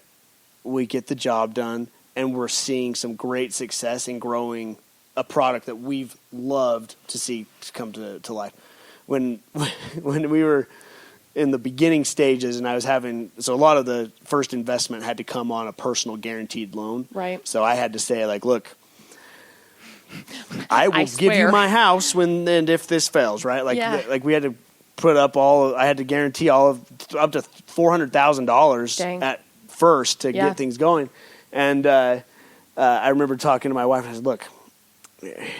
we get the job done, and we're seeing some great success in growing a product that we've loved to see come to life. When we were in the beginning stages, and I was so a lot of the first investment had to come on a personal guaranteed loan. Right. So I had to say, like, look, I will give you my house and if this fails, right? Like we had to put up I had to guarantee up to $400,000 at first to get things going. And I remember talking to my wife, and I said, look,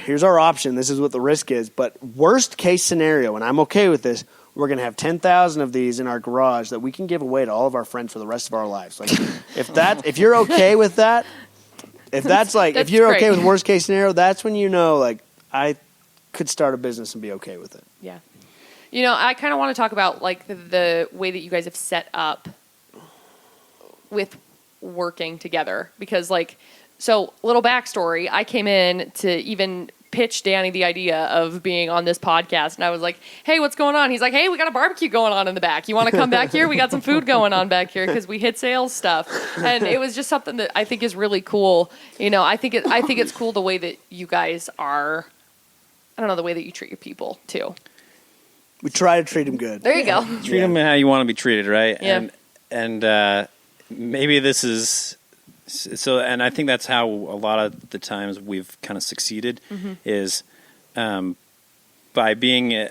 here's our option. This is what the risk is. But worst case scenario, and I'm okay with this, we're going to have 10,000 of these in our garage that we can give away to all of our friends for the rest of our lives. Like, if you're okay with that, if you're okay with worst case scenario, that's when you know, like, I could start a business and be okay with it. Yeah. You know, I kind of want to talk about like the way that you guys have set up with working together, because like, so little backstory, I came in to even pitch Danny the idea of being on this podcast, and I was like, hey, what's going on? He's like, hey, we got a barbecue going on in the back. You want to come back here? We got some food going on back here because we hit sales stuff. And it was just something that I think is really cool. You know, I think it's cool the way that you guys are, I don't know, the way that you treat your people too. We try to treat them good. There you go. Treat them how you want to be treated, right? Yeah. And maybe this is so. And I think that's how a lot of the times we've kind of succeeded is by being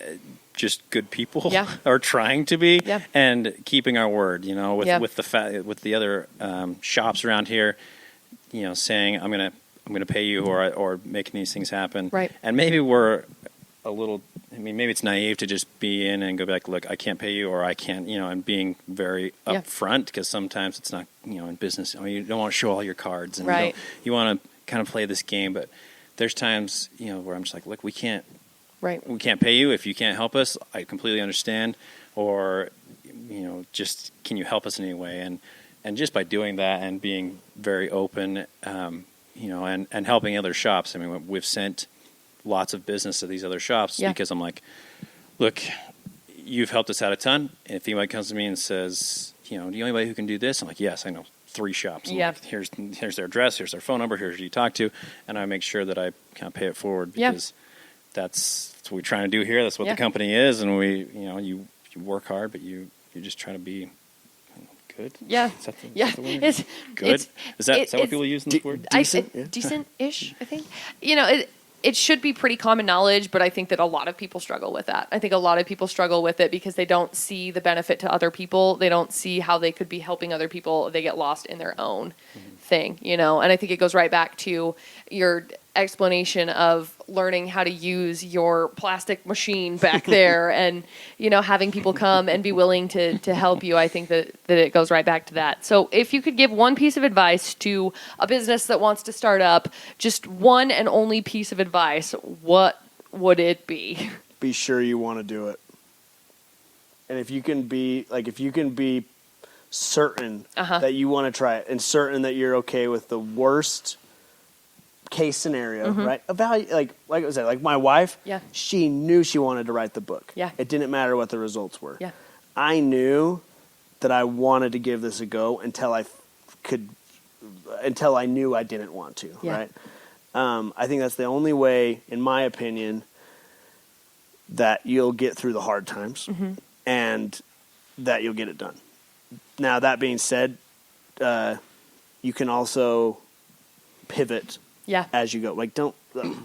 just good people, or trying to be, and keeping our word. You know, with the other shops around here, you know, saying I'm gonna pay you or making these things happen. Right. And maybe we're a little, I mean, maybe it's naive to just be in and go back, look, I can't pay you, or I can't, you know, and being very upfront, because sometimes it's not, you know, in business, I mean, you don't want to show all your cards, and you want to kind of play this game, but there's times, you know, where I'm just like, look, we can't pay you if you can't help us. I completely understand, or, you know, just, can you help us in any way? And just by doing that and being very open, you know, and helping other shops. I mean, we've sent lots of business to these other shops because I'm like, look, you've helped us out a ton. And if anybody comes to me and says, you know, do you know anybody who can do this? I'm like, yes, I know 3 shops. Like, here's their address, here's their phone number, here's who you talk to, and I make sure that I kind of pay it forward, because that's what we're trying to do here. That's what the company is, and we, you know, you work hard, but you just try to be good. Yeah. Is that the word? It's good. Is that what people use in this word? Decent? Decent-ish, I think. You know, it should be pretty common knowledge, but I think that a lot of people struggle with that. I think a lot of people struggle with it because they don't see the benefit to other people. They don't see how they could be helping other people. They get lost in their own thing, you know? And I think it goes right back to explanation of learning how to use your plastic machine back there and, having people come and be willing to help you. I think that it goes right back to that. So if you could give one piece of advice to a business that wants to start up, just one and only piece of advice, what would it be? Be sure you want to do it. And if you can be certain that you want to try it and certain that you're okay with the worst case scenario, right? Like I said, like my wife, she knew she wanted to write the book. Yeah. It didn't matter what the results were. Yeah. I knew that I wanted to give this a go until I knew I didn't want to, right? I think that's the only way, in my opinion, that you'll get through the hard times and that you'll get it done. Now, that being said, you can also pivot as you go. Like,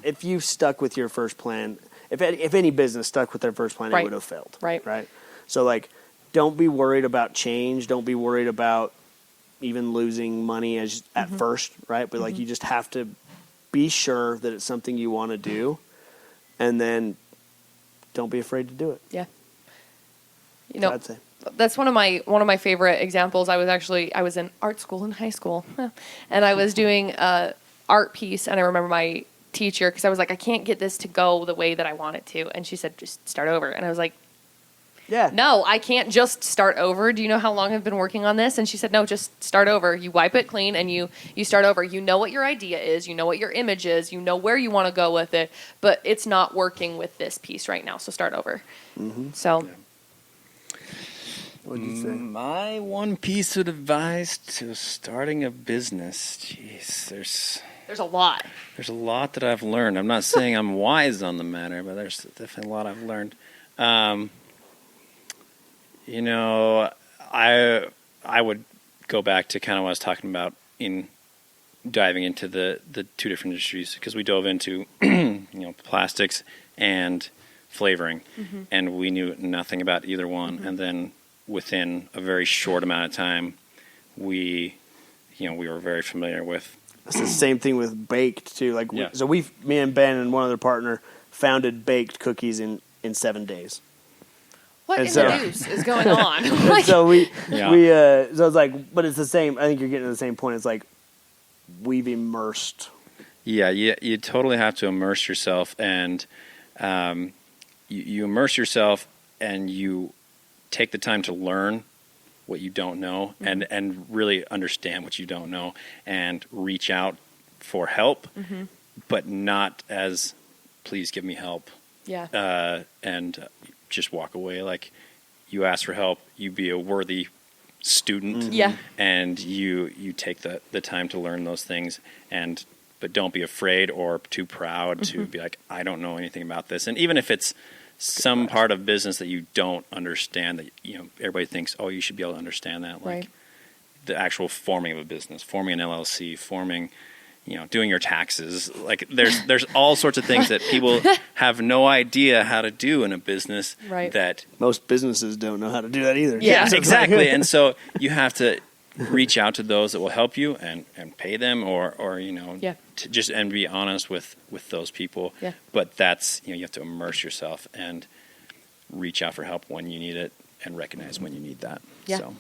if you stuck with your first plan, if any business stuck with their first plan, it would have failed. Right. So, like, don't be worried about change. Don't be worried about even losing money at first, right? But, like, you just have to be sure that it's something you want to do, and then don't be afraid to do it. Yeah. I'd say. That's one of my favorite examples. I was in art school in high school, and I was doing a art piece, and I remember my teacher, because I was like, I can't get this to go the way that I want it to, and she said, just start over. And I was like, no, I can't just start over. Do you know how long I've been working on this? And she said, no, just start over. You wipe it clean and you start over. You know what your idea is. You know what your image is. You know where you want to go with it, but it's not working with this piece right now. So start over. So. What did you say? My one piece of advice to starting a business. Jeez, there's a lot. There's a lot that I've learned. I'm not saying I'm wise on the matter, but there's definitely a lot I've learned. I would go back to kind of what I was talking about in diving into the two different industries, because we dove into plastics and flavoring, and we knew nothing about either one. And then within a very short amount of time, we were very familiar with. It's the same thing with baked too. Like me and Ben and one other partner founded baked cookies in 7 days. What in the news is going on? So it's like, but it's the same. I think you're getting to the same point. It's like we've immersed. Yeah, you totally have to immerse yourself, and you immerse yourself, and you take the time to learn what you don't know, and really understand what you don't know, and reach out for help, but not as, please give me help. Yeah. And just walk away. Like, you ask for help, you be a worthy student, and you take the time to learn those things, but don't be afraid or too proud to be like, I don't know anything about this. And even if it's some part of business that you don't understand, that everybody thinks, oh, you should be able to understand that, like the actual forming of a business, forming an LLC, forming, doing your taxes. Like, there's all sorts of things that people have no idea how to do in a business. Right. That most businesses don't know how to do that either. Yeah, exactly. And so you have to reach out to those that will help you and pay them, or to just and be honest with those people. Yeah. But that's you have to immerse yourself and reach out for help when you need it, and recognize when you need that. Yeah.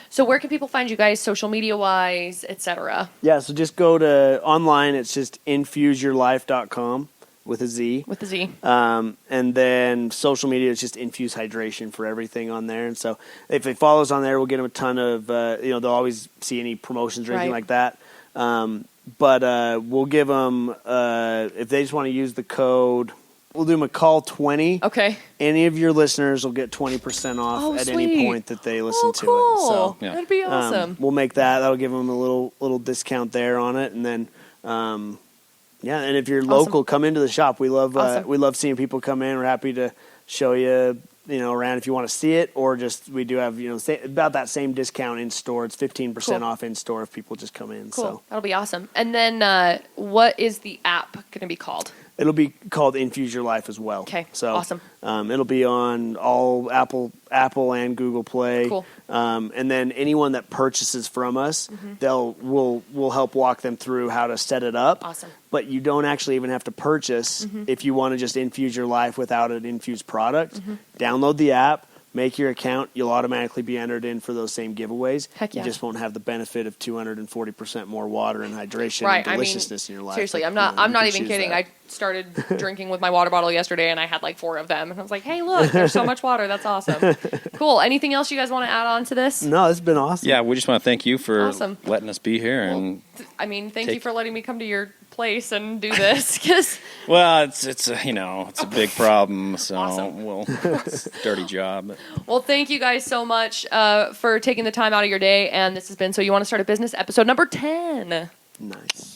So where can people find you guys, social media-wise, etc.? Yeah, so just go to online. It's just infuseyourlife.com with a Z. With a Z. And then social media is just Infuze Hydration for everything on there. And so if they follow us on there, we'll get them a ton of, they'll always see any promotions or anything like that. But we'll give them, if they just want to use the code, we'll do McCall 20. Okay. Any of your listeners will get 20% off at any point that they listen to it. So that'd be awesome. We'll make that. That'll give them a little discount there on it, and then and if you're local, come into the shop. We love seeing people come in. We're happy to show you around if you want to see it, or just we do have about that same discount in store. It's 15% off in store if people just come in. Cool. So that'll be awesome. And then what is the app going to be called? It'll be called Infuze Your Life as well. Okay, so awesome. It'll be on all Apple and Google Play. Cool. And then anyone that purchases from us, we'll help walk them through how to set it up. Awesome. But you don't actually even have to purchase if you want to just infuse your life without an infused product. Download the app. Make your account. You'll automatically be entered in for those same giveaways. Heck yeah. You just won't have the benefit of 240% more water and hydration Right. and deliciousness in your life. Seriously, But, I'm not you even can kidding. choose that. I started drinking with my water bottle yesterday, and I had like 4 of them. And I was like, hey, look, there's so much water. That's awesome. Cool. Anything else you guys want to add on to this? No, it's been awesome. Yeah, we just want to thank you for Awesome. letting us be here. And Thank you for letting me come to your place and do this. Cause well, it's a big problem. So Awesome. it's a dirty job. Well, thank you guys so much for taking the time out of your day. And this has been So You Want to Start a Business, episode number 10. Nice.